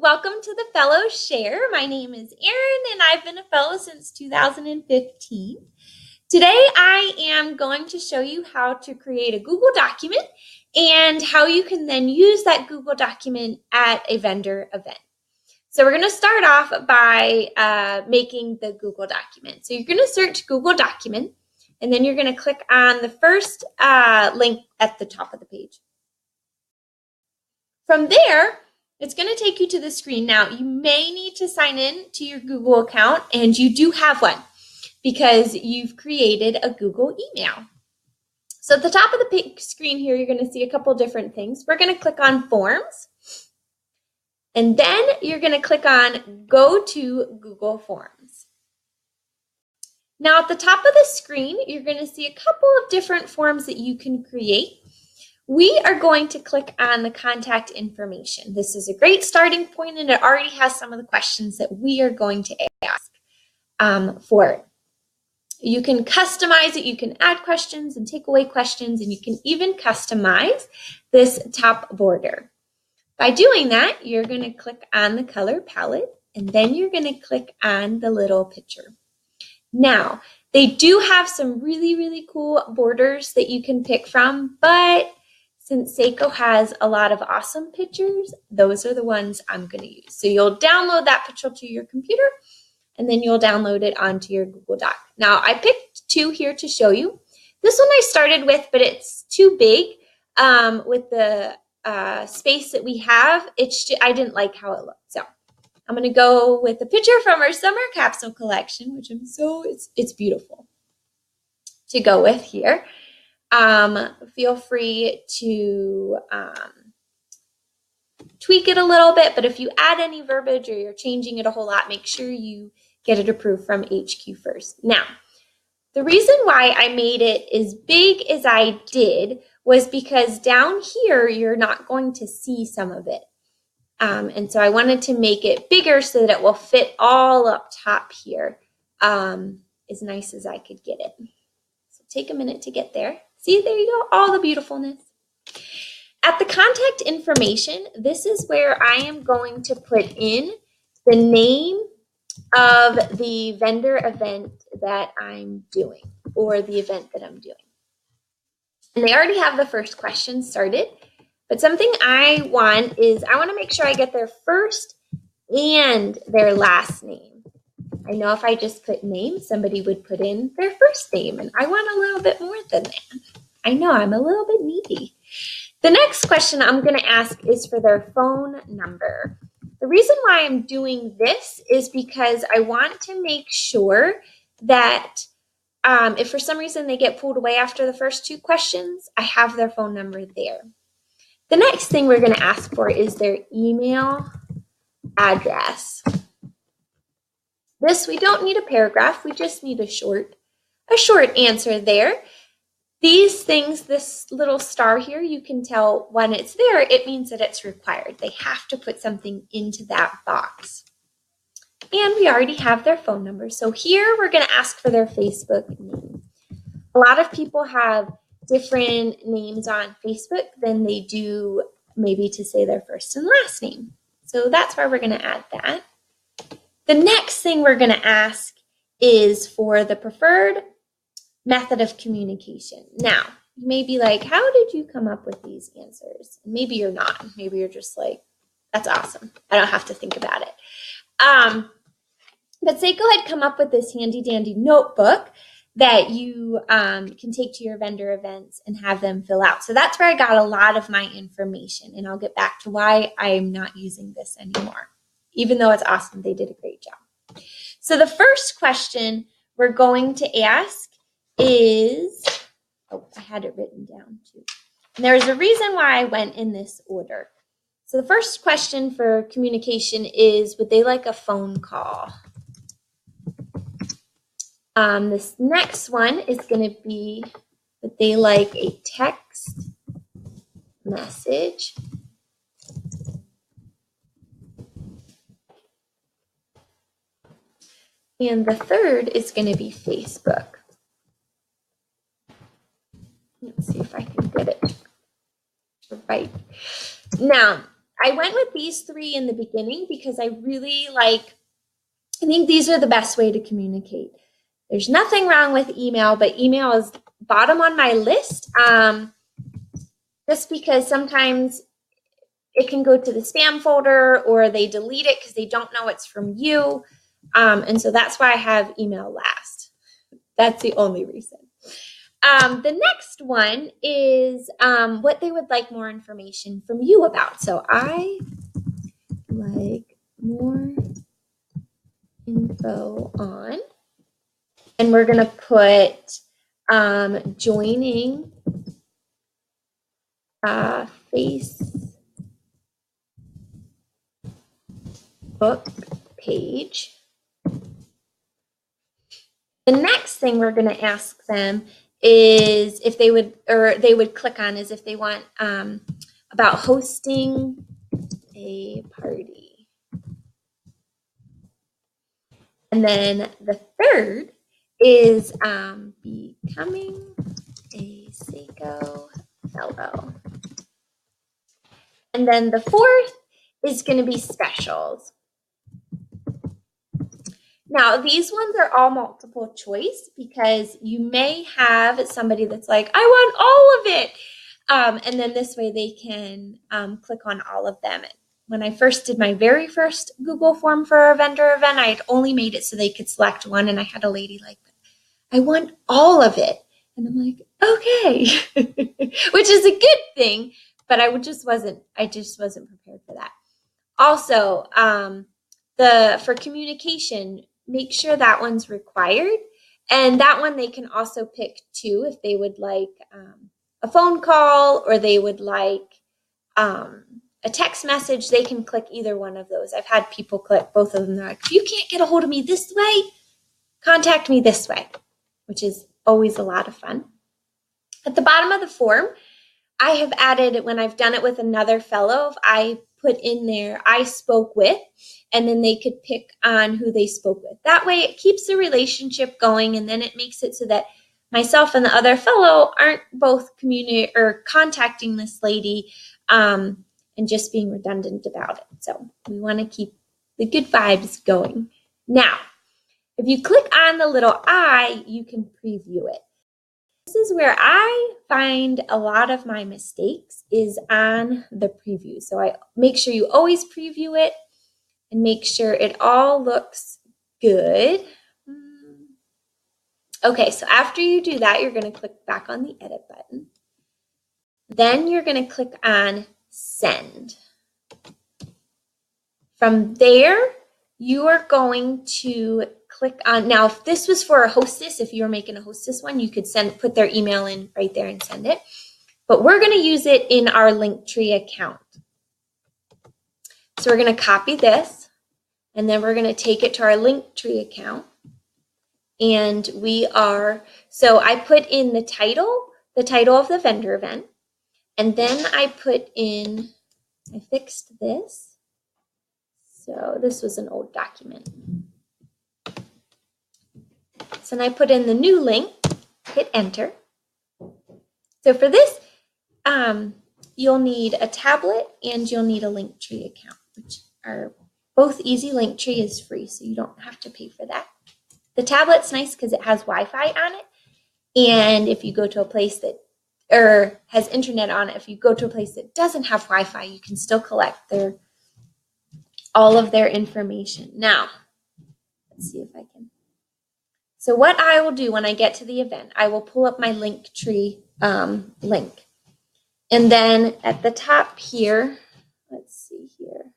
welcome to the Fellow Share. My name is Erin and I've been a fellow since 2015. Today I am going to show you how to create a Google document and how you can then use that Google document at a vendor event. So we're going to start off by making the Google document. So you're going to search Google document and then you're going to click on the first link at the top of the page. From there, it's going to take you to the screen. Now, you may need to sign in to your Google account, and you do have one because you've created a Google email. So at the top of the screen here, you're going to see a couple different things. We're going to click on Forms, and then you're going to click on Go to Google Forms. Now, at the top of the screen, you're going to see a couple of different forms that you can create. We are going to click on the contact information. This is a great starting point, and it already has some of the questions that we are going to ask for it. You can customize it. You can add questions and take away questions, and you can even customize this top border. By doing that, you're going to click on the color palette, and then you're going to click on the little picture. Now, they do have some really, really cool borders that you can pick from, but since Seiko has a lot of awesome pictures, those are the ones I'm going to use. So you'll download that picture to your computer, and then you'll download it onto your Google Doc. Now, I picked two here to show you. This one I started with, but it's too big with the space that we have. I didn't like how it looked. So I'm going to go with a picture from our summer capsule collection, which it's beautiful to go with here. Feel free to tweak it a little bit, but if you add any verbiage or you're changing it a whole lot, make sure you get it approved from HQ first. Now, the reason why I made it as big as I did was because down here, you're not going to see some of it. And so I wanted to make it bigger so that it will fit all up top here as nice as I could get it. So take a minute to get there. See, there you go, all the beautifulness. At the contact information, this is where I am going to put in the name of the vendor event that I'm doing, or the event that I'm doing. And they already have the first question started, but something I want to make sure I get their first and their last name. I know if I just put name, somebody would put in their first name, and I want a little bit more than that. I know I'm a little bit needy. The next question I'm going to ask is for their phone number. The reason why I'm doing this is because I want to make sure that if for some reason they get pulled away after the first two questions, I have their phone number there. The next thing we're going to ask for is their email address. This, we don't need a paragraph. We just need a short answer there. These things, this little star here, you can tell when it's there, it means that it's required. They have to put something into that box. And we already have their phone number. So here we're going to ask for their Facebook name. A lot of people have different names on Facebook than they do maybe to say their first and last name. So that's where we're going to add that. The next thing we're going to ask is for the preferred method of communication. Now, you may be like, how did you come up with these answers? And maybe you're not. Maybe you're just like, that's awesome. I don't have to think about it. But Seiko had come up with this handy dandy notebook that you can take to your vendor events and have them fill out. So that's where I got a lot of my information. And I'll get back to why I'm not using this anymore. Even though it's awesome, they did a great job. So the first question we're going to ask is, I had it written down too. And there's a reason why I went in this order. So the first question for communication is, would they like a phone call? This next one is going to be, would they like a text message? And the third is going to be Facebook. Let's see if I can get it right. Now, I went with these 3 in the beginning because I really I think these are the best way to communicate. There's nothing wrong with email, but email is bottom on my list. Just because sometimes it can go to the spam folder or they delete it because they don't know it's from you. And so that's why I have email last. That's the only reason. The next one is what they would like more information from you about. So I like more info on, and we're going to put joining Facebook page. The next thing we're going to ask them is if they would click on is if they want about hosting a party. And then the third is becoming a Seiko fellow. And then the fourth is going to be specials. Now, these ones are all multiple choice because you may have somebody that's like, I want all of it. And then this way they can click on all of them. When I first did my very first Google form for a vendor event, I had only made it so they could select one. And I had a lady like, I want all of it. And I'm like, okay, which is a good thing, but I just wasn't prepared for that. Also, for communication, make sure that one's required. And that one they can also pick too if they would like a phone call or they would like a text message. They can click either one of those. I've had people click both of them. They're like, if you can't get a hold of me this way, contact me this way, which is always a lot of fun. At the bottom of the form, I have added, when I've done it with another fellow, I put in there, I spoke with, and then they could pick on who they spoke with. That way it keeps the relationship going, and then it makes it so that myself and the other fellow aren't both contacting this lady and just being redundant about it. So we want to keep the good vibes going. Now, if you click on the little I, you can preview it. This is where I find a lot of my mistakes is on the preview. So I make sure you always preview it and make sure it all looks good. Okay, so after you do that, you're going to click back on the edit button. Then you're going to click on send. From there, you are going to click on, now if this was for a hostess, if you were making a hostess one, you could put their email in right there and send it. But we're going to use it in our Linktree account. So we're going to copy this, and then we're going to take it to our Linktree account. And so I put in the title of the vendor event, and then I fixed this. So this was an old document. So then I put in the new link, hit enter. So for this, you'll need a tablet and you'll need a Linktree account, which are both easy. Linktree is free, so you don't have to pay for that. The tablet's nice because it has Wi-Fi on it. And if you go to a place that has internet on it, if you go to a place that doesn't have Wi-Fi, you can still collect all of their information. Now, let's see if I can. So what I will do when I get to the event, I will pull up my Linktree link. And then at the top here, let's see here.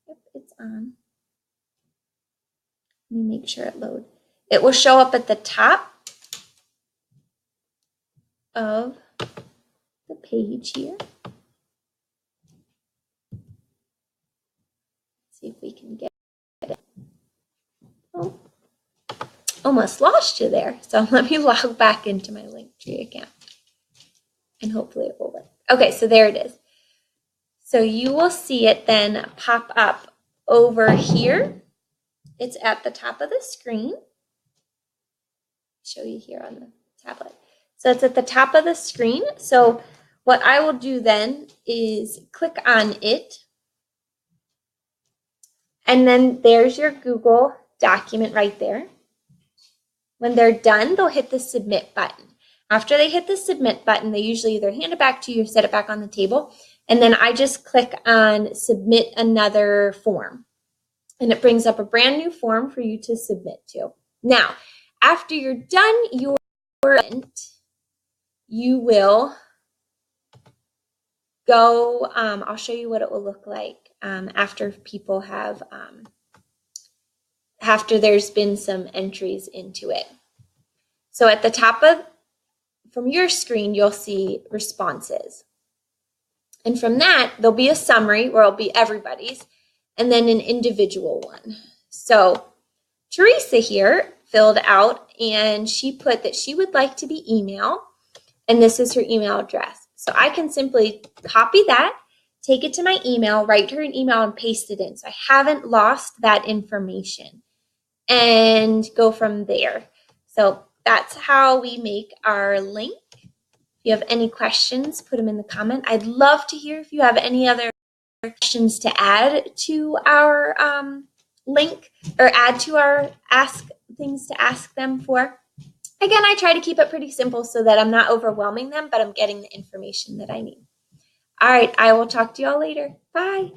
Yep, it's on. Let me make sure it loads. It will show up at the top of the page here. Let's see if we can get it. Oh, almost lost you there. So let me log back into my Linktree account. And hopefully it will work. Okay, so there it is. So you will see it then pop up over here. It's at the top of the screen. Show you here on the tablet. So it's at the top of the screen. So what I will do then is click on it. And then there's your Google document right there. When they're done, they'll hit the submit button. After they hit the submit button, they usually either hand it back to you or set it back on the table. And then I just click on submit another form. And it brings up a brand new form for you to submit to. Now, after you're done your event, you will go, I'll show you what it will look like after people have, after there's been some entries into it. So at the top of, from your screen, you'll see responses. And from that, there'll be a summary where it'll be everybody's, and then an individual one. So Teresa here filled out, and she put that she would like to be emailed, and this is her email address. So I can simply copy that, take it to my email, write her an email, and paste it in. So I haven't lost that information, and go from there. So that's how we make our link. If you have any questions, put them in the comment. I'd love to hear if you have any other questions to add to our link, or add to our ask things to ask them for. Again, I try to keep it pretty simple so that I'm not overwhelming them, but I'm getting the information that I need. All right, I will talk to you all later. Bye.